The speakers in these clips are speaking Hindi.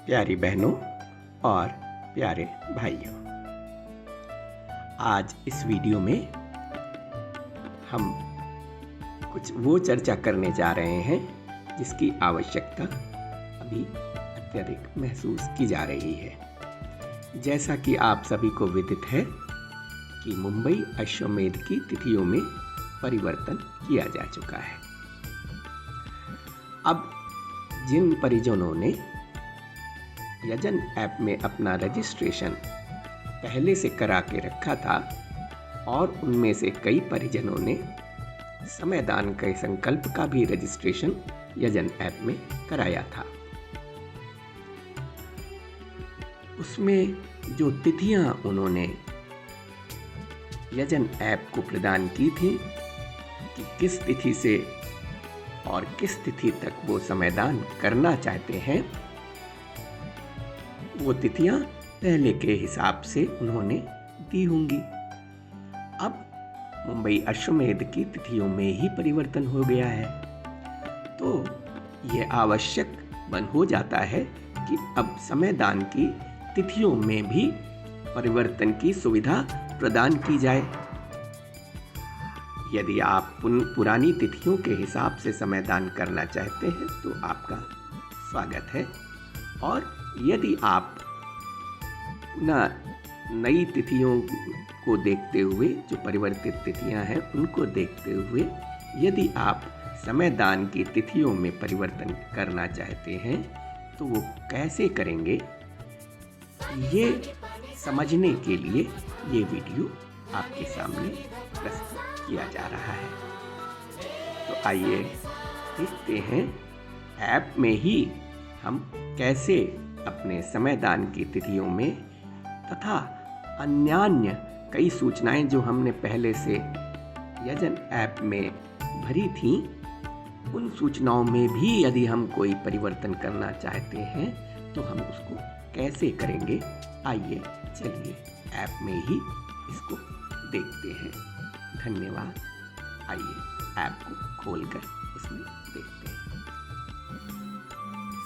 प्यारी बहनों और प्यारे भाइयों, आज इस वीडियो में हम कुछ वो चर्चा करने जा रहे हैं जिसकी आवश्यकता अभी अत्यधिक महसूस की जा रही है। जैसा कि आप सभी को विदित है कि मुंबई अश्वमेध की तिथियों में परिवर्तन किया जा चुका है। अब जिन परिजनों ने यजन ऐप में अपना रजिस्ट्रेशन पहले से करा के रखा था और उनमें से कई परिजनों ने समयदान के संकल्प का भी रजिस्ट्रेशन यजन ऐप में कराया था, उसमें जो तिथियां उन्होंने यजन ऐप को प्रदान की थी कि किस तिथि से और किस तिथि तक वो समयदान करना चाहते हैं, वो तिथियां पहले के हिसाब से उन्होंने दी होंगी। अब मुंबई अश्वमेध की तिथियों में ही परिवर्तन हो गया है, तो ये आवश्यक बन हो जाता है कि अब समयदान की तिथियों में भी परिवर्तन की सुविधा प्रदान की जाए। यदि आप पुरानी तिथियों के हिसाब से समयदान करना चाहते हैं तो आपका स्वागत है, और यदि आप नई तिथियों को देखते हुए, जो परिवर्तित तिथियां हैं उनको देखते हुए यदि आप समयदान की तिथियों में परिवर्तन करना चाहते हैं तो वो कैसे करेंगे, ये समझने के लिए ये वीडियो आपके सामने प्रस्तुत किया जा रहा है। तो आइए देखते हैं ऐप में ही हम कैसे अपने समयदान की तिथियों में तथा अन्यान्य कई सूचनाएं जो हमने पहले से यजन ऐप में भरी थीं, उन सूचनाओं में भी यदि हम कोई परिवर्तन करना चाहते हैं तो हम उसको कैसे करेंगे। आइए चलिए ऐप में ही इसको देखते हैं। धन्यवाद। आइए ऐप को खोलकर उसमें देखते हैं।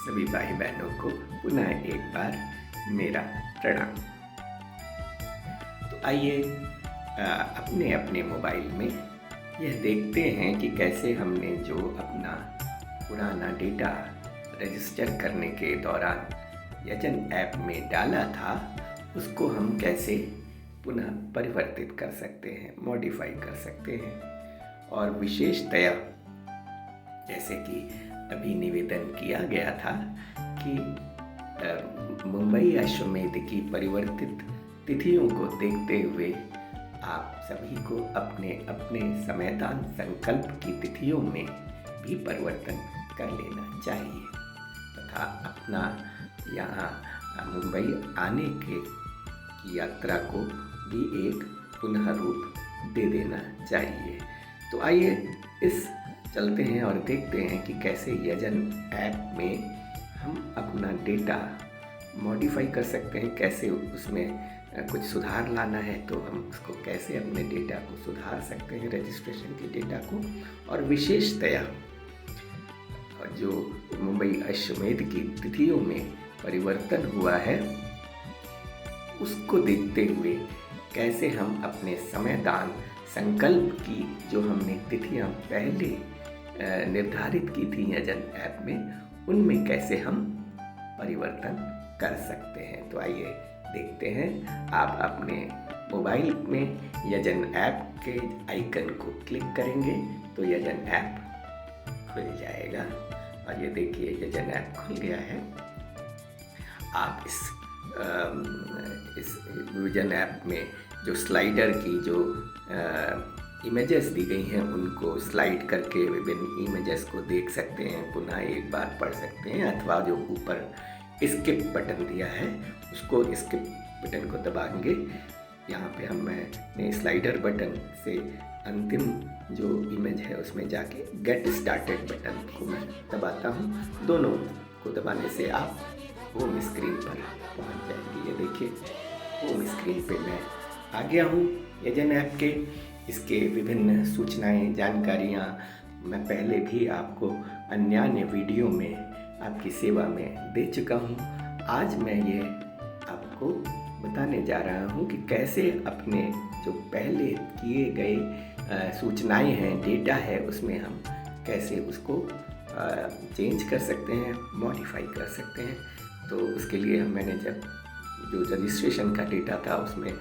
सभी भाई बहनों को पुनः एक बार मेरा प्रणाम। तो आइए अपने अपने मोबाइल में यह देखते हैं कि कैसे हमने जो अपना पुराना डेटा रजिस्टर करने के दौरान यजन ऐप में डाला था उसको हम कैसे पुनः परिवर्तित कर सकते हैं, मॉडिफाई कर सकते हैं। और विशेषतया जैसे कि अभी निवेदन किया गया था कि मुंबई अश्वमेध की परिवर्तित तिथियों को देखते हुए आप सभी को अपने अपने समयदान संकल्प की तिथियों में भी परिवर्तन कर लेना चाहिए तथा अपना यहाँ मुंबई आने की यात्रा को भी एक पुनः रूप दे देना चाहिए। तो आइए इस चलते हैं और देखते हैं कि कैसे यजन ऐप में हम अपना डेटा मॉडिफाई कर सकते हैं, कैसे उसमें कुछ सुधार लाना है तो हम उसको कैसे अपने डेटा को सुधार सकते हैं, रजिस्ट्रेशन के डेटा को। और विशेषतया जो मुंबई अश्वमेध की तिथियों में परिवर्तन हुआ है उसको देखते हुए कैसे हम अपने समयदान संकल्प की जो हमने तिथियां पहले निर्धारित की थी यजन ऐप में, उनमें कैसे हम परिवर्तन कर सकते हैं। तो आइए देखते हैं। आप अपने मोबाइल में यजन ऐप के आइकन को क्लिक करेंगे तो यजन ऐप खुल जाएगा, और ये देखिए यजन ऐप खुल गया है। आप इस यजन ऐप में जो स्लाइडर की जो इमेजेस दी गई हैं उनको स्लाइड करके विभिन्न इमेजेस को देख सकते हैं, पुनः एक बार पढ़ सकते हैं, अथवा जो ऊपर स्किप बटन दिया है उसको स्किप बटन को दबाएंगे। यहाँ पे मैंने स्लाइडर बटन से अंतिम जो इमेज है उसमें जाके गेट स्टार्टेड बटन को मैं दबाता हूँ। दोनों को दबाने से आप होम स्क्रीन पर पहुँच जाएंगे। ये देखिए होम स्क्रीन पे मैं आ गया हूँ यजन ऐप के। इसके विभिन्न सूचनाएं, जानकारियाँ मैं पहले भी आपको अन्य वीडियो में आपकी सेवा में दे चुका हूँ, आज मैं ये आपको बताने जा रहा हूँ कि कैसे अपने जो पहले किए गए सूचनाएं हैं, डेटा है, उसमें हम कैसे उसको चेंज कर सकते हैं, मॉडिफाई कर सकते हैं। तो उसके लिए मैंने जब जो रजिस्ट्रेशन का डेटा था उसमें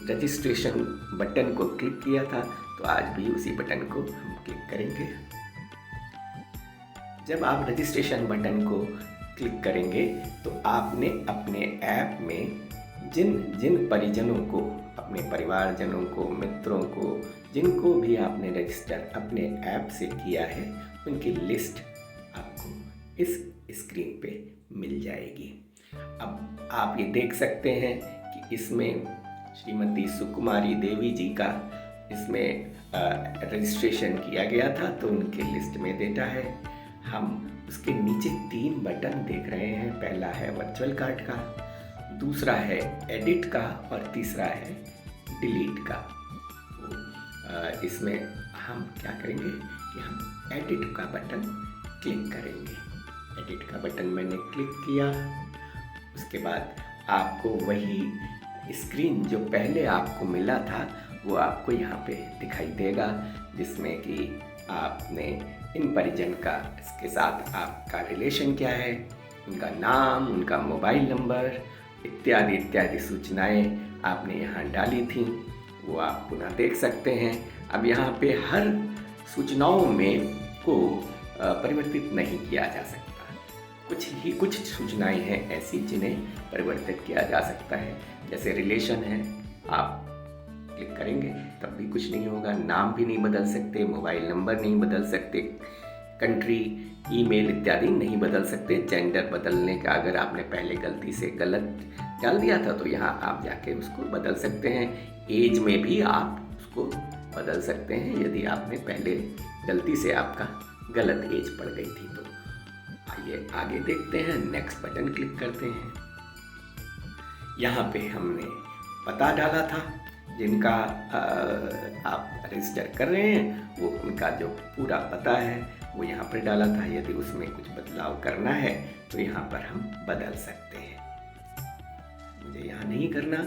रजिस्ट्रेशन बटन को क्लिक किया था, तो आज भी उसी बटन को हम क्लिक करेंगे। जब आप रजिस्ट्रेशन बटन को क्लिक करेंगे तो आपने अपने ऐप में जिन जिन परिजनों को, अपने परिवारजनों को, मित्रों को, जिनको भी आपने रजिस्टर अपने ऐप से किया है, उनकी लिस्ट आपको इस स्क्रीन पे मिल जाएगी। अब आप ये देख सकते हैं कि इसमें श्रीमती सुकुमारी देवी जी का इसमें रजिस्ट्रेशन किया गया था, तो उनके लिस्ट में डेटा है। हम उसके नीचे 3 बटन देख रहे हैं। पहला है वर्चुअल कार्ड का, दूसरा है एडिट का और तीसरा है डिलीट का। तो इसमें हम क्या करेंगे कि हम एडिट का बटन क्लिक करेंगे। एडिट का बटन मैंने क्लिक किया। उसके बाद आपको वही स्क्रीन जो पहले आपको मिला था वो आपको यहाँ पे दिखाई देगा, जिसमें कि आपने इन परिजन का, इसके साथ आपका रिलेशन क्या है, उनका नाम, उनका मोबाइल नंबर इत्यादि इत्यादि सूचनाएं आपने यहाँ डाली थी, वो आप पुनः देख सकते हैं। अब यहाँ पे हर सूचनाओं में को परिवर्तित नहीं किया जा सकता। कुछ सूचनाएं हैं ऐसी जिन्हें परिवर्तित किया जा सकता है। जैसे रिलेशन है, आप क्लिक करेंगे तब भी कुछ नहीं होगा। नाम भी नहीं बदल सकते, मोबाइल नंबर नहीं बदल सकते, कंट्री, ईमेल इत्यादि नहीं बदल सकते। जेंडर बदलने का अगर आपने पहले गलती से गलत डाल दिया था तो यहाँ आप जाके उसको बदल सकते हैं। एज में भी आप उसको बदल सकते हैं यदि आपने पहले गलती से आपका गलत एज पड़ गई थी। तो आइए आगे देखते हैं। नेक्स्ट बटन क्लिक करते हैं। यहाँ पे हमने पता डाला था, जिनका आप रजिस्टर कर रहे हैं वो उनका जो पूरा पता है वो यहाँ पर डाला था। यदि उसमें कुछ बदलाव करना है तो यहाँ पर हम बदल सकते हैं। मुझे यहाँ नहीं करना,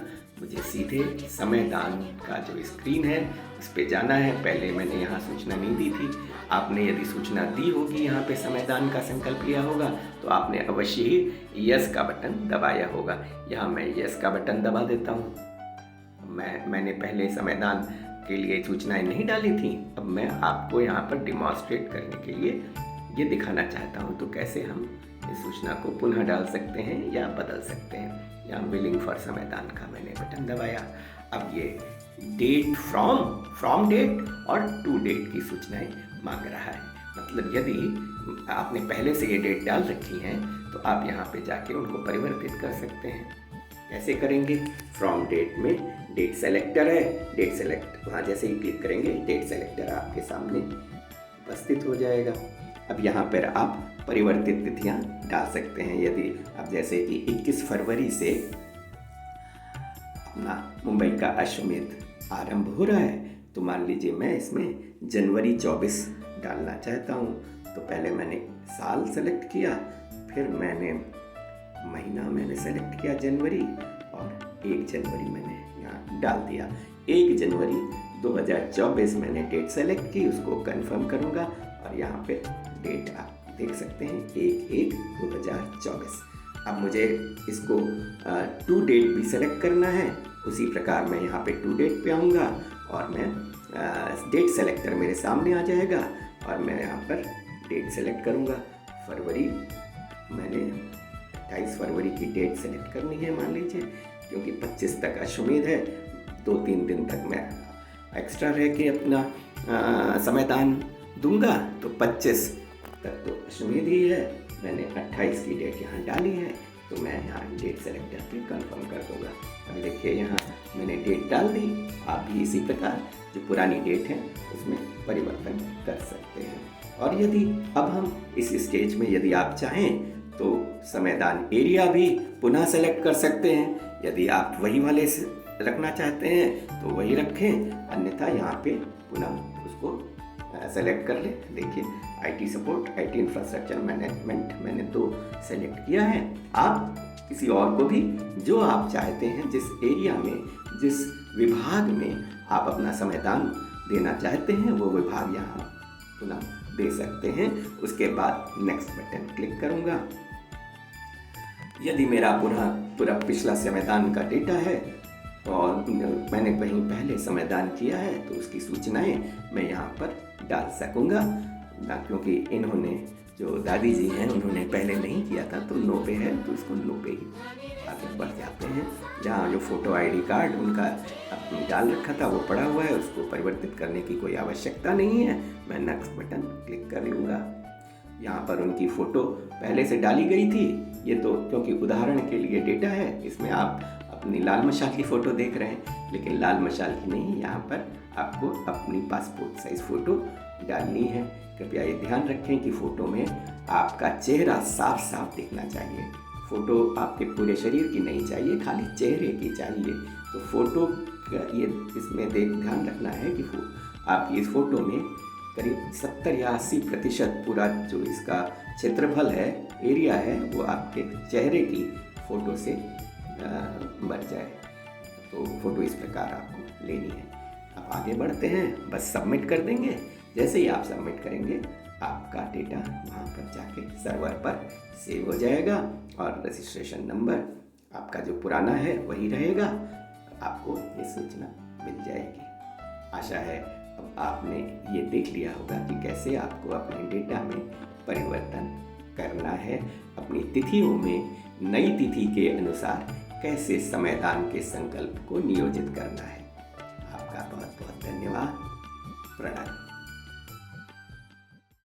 मुझे सीधे समयदान का जो स्क्रीन है उस पर जाना है। पहले मैंने यहाँ सूचना नहीं दी थी। आपने यदि सूचना दी होगी, यहाँ पे समयदान का संकल्प लिया होगा, तो आपने अवश्य ही यस का बटन दबाया होगा। यहाँ मैं यस का बटन दबा देता हूँ। मैंने पहले समयदान के लिए सूचनाएं नहीं डाली थी। अब मैं आपको यहाँ पर डिमॉन्स्ट्रेट करने के लिए ये दिखाना चाहता हूँ तो कैसे हम इस सूचना को पुनः डाल सकते हैं या बदल सकते हैं। यहाँ विलिंग फॉर समयदान का मैंने बटन दबाया। अब ये डेट, फ्रॉम डेट और टू डेट की सूचनाएं मांग रहा है। मतलब यदि आपने पहले से ये डेट डाल रखी हैं तो आप यहाँ पे जाके उनको परिवर्तित कर सकते हैं। कैसे करेंगे? फ्रॉम डेट में डेट सेलेक्टर है, डेट सेलेक्ट वहाँ जैसे ही क्लिक करेंगे डेट सेलेक्टर आपके सामने उपस्थित हो जाएगा। अब यहाँ पर आप परिवर्तित तिथियाँ डाल सकते हैं। यदि अब जैसे कि 21 फरवरी से अपना मुंबई का अश्वमेध आरंभ हो रहा है, तो मान लीजिए मैं इसमें जनवरी 24 डालना चाहता हूँ। तो पहले मैंने साल सेलेक्ट किया, फिर मैंने महीना मैंने सेलेक्ट किया जनवरी, और 1 जनवरी मैंने यहाँ डाल दिया। 1 जनवरी 2024 मैंने डेट सेलेक्ट की, उसको कंफर्म करूँगा और यहाँ पे डेट आप देख सकते हैं 1/1/2024। अब मुझे इसको टू डेट भी सेलेक्ट करना है। उसी प्रकार मैं यहाँ पे टू डेट पे आऊँगा और मैं डेट सेलेक्टर मेरे सामने आ जाएगा और मैं यहाँ पर डेट सेलेक्ट करूँगा। फरवरी, मैंने 28 फरवरी की डेट सेलेक्ट करनी है मान लीजिए, क्योंकि 25 तक अश्वमेध है। 2-3 दिन तक मैं एक्स्ट्रा रह के अपना समयदान दूंगा, तो 25 तक तो अश्वमेध ही है। मैंने 28 की डेट यहाँ डाली है, तो मैं यहाँ डेट सेलेक्ट करके कंफर्म कर दूंगा। अब देखिए यहाँ मैंने डेट डाल दी। आप भी इसी प्रकार जो पुरानी डेट है उसमें परिवर्तन कर सकते हैं। और यदि अब हम इस स्टेज में यदि आप चाहें तो समयदान एरिया भी पुनः सेलेक्ट कर सकते हैं। यदि आप वही वाले रखना चाहते हैं तो वही रखें, अन्यथा यहाँ पे पुनः उसको सेलेक्ट कर ले। देखिए IT support, IT infrastructure management मैंने तो सेलेक्ट किया है। आप किसी और को भी जो आप चाहते हैं, जिस एरिया में, जिस विभाग में आप अपना समयदान देना चाहते हैं, वो विभाग यहाँ पुनः दे सकते हैं। उसके बाद नेक्स्ट बटन क्लिक करूँगा। यदि मेरा पूरा पिछला समयदान का डेटा है और मैंने कहीं पहले समयदान किया है तो उसकी सूचनाएं मैं यहाँ पर डाल सकूँगा ना, क्योंकि इन्होंने जो दादी जी हैं उन्होंने पहले नहीं किया था तो नो पे है तो उसको नो पे ही आगे बढ़ जाते हैं। जहाँ जो फ़ोटो आईडी कार्ड उनका अपनी डाल रखा था वो पड़ा हुआ है, उसको परिवर्तित करने की कोई आवश्यकता नहीं है। मैं नेक्स्ट बटन क्लिक कर लूँगा। यहाँ पर उनकी फ़ोटो पहले से डाली गई थी, ये तो क्योंकि उदाहरण के लिए डेटा है, इसमें आप अपनी लाल मशाल की फ़ोटो देख रहे हैं, लेकिन लाल मशाल की नहीं, यहाँ पर आपको अपनी पासपोर्ट साइज़ फ़ोटो डालनी है। कृपया ये ध्यान रखें कि फ़ोटो में आपका चेहरा साफ साफ दिखना चाहिए। फ़ोटो आपके पूरे शरीर की नहीं चाहिए, खाली चेहरे की चाहिए। तो फ़ोटो ये इसमें ध्यान रखना है कि आपकी इस फ़ोटो में करीब 70 या 80% पूरा जो इसका क्षेत्रफल है, एरिया है, वो आपके चेहरे की फ़ोटो से बच जाए। तो फ़ोटो इस प्रकार आपको लेनी है। अब आगे बढ़ते हैं, बस सबमिट कर देंगे। जैसे ही आप सबमिट करेंगे आपका डेटा वहाँ पर जाके सर्वर पर सेव हो जाएगा और रजिस्ट्रेशन नंबर आपका जो पुराना है वही रहेगा। आपको ये सूचना मिल जाएगी। आशा है अब आपने ये देख लिया होगा कि कैसे आपको अपने डेटा में परिवर्तन करना है, अपनी तिथियों में नई तिथि के अनुसार कैसे समयदान के संकल्प को नियोजित करना है।